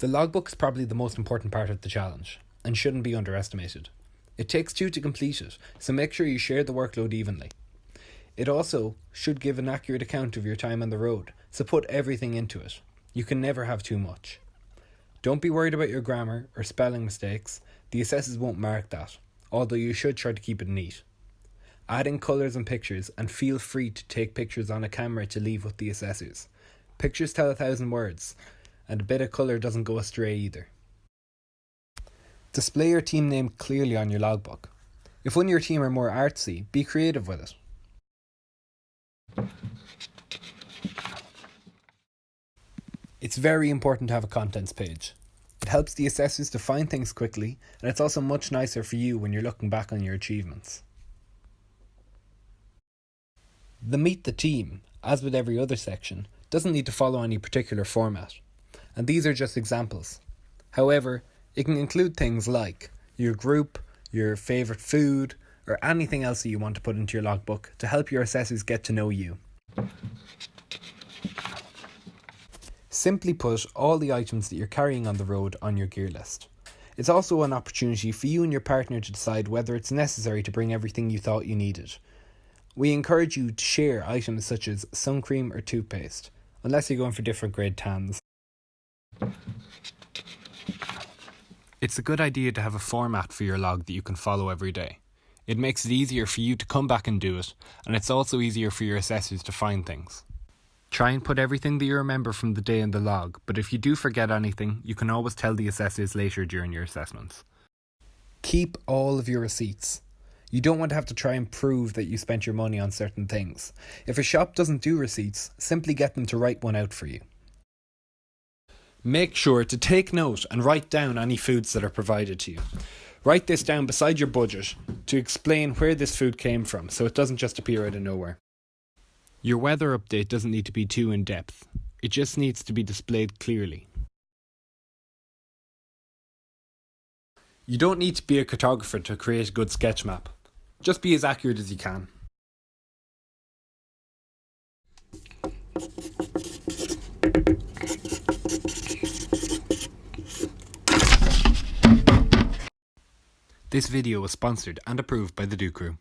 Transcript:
The logbook is probably the most important part of the challenge, and shouldn't be underestimated. It takes two to complete it, so make sure you share the workload evenly. It also should give an accurate account of your time on the road, so put everything into it. You can never have too much. Don't be worried about your grammar or spelling mistakes, the assessors won't mark that, although you should try to keep it neat. Add in colours and pictures, and feel free to take pictures on a camera to leave with the assessors. Pictures tell 1,000 words, and a bit of colour doesn't go astray either. Display your team name clearly on your logbook. If one of your team are more artsy, be creative with it. It's very important to have a contents page. It helps the assessors to find things quickly, and it's also much nicer for you when you're looking back on your achievements. The Meet the Team, as with every other section, doesn't need to follow any particular format, and these are just examples. However, it can include things like your group, your favourite food, or anything else that you want to put into your logbook to help your assessors get to know you. Simply put all the items that you're carrying on the road on your gear list. It's also an opportunity for you and your partner to decide whether it's necessary to bring everything you thought you needed. We encourage you to share items such as sun cream or toothpaste, unless you're going for different grade tans. It's a good idea to have a format for your log that you can follow every day. It makes it easier for you to come back and do it, and it's also easier for your assessors to find things. Try and put everything that you remember from the day in the log, but if you do forget anything, you can always tell the assessors later during your assessments. Keep all of your receipts. You don't want to have to try and prove that you spent your money on certain things. If a shop doesn't do receipts, simply get them to write one out for you. Make sure to take note and write down any foods that are provided to you. Write this down beside your budget to explain where this food came from, so it doesn't just appear out of nowhere. Your weather update doesn't need to be too in-depth. It just needs to be displayed clearly. You don't need to be a cartographer to create a good sketch map. Just be as accurate as you can. This video was sponsored and approved by the Do Crew.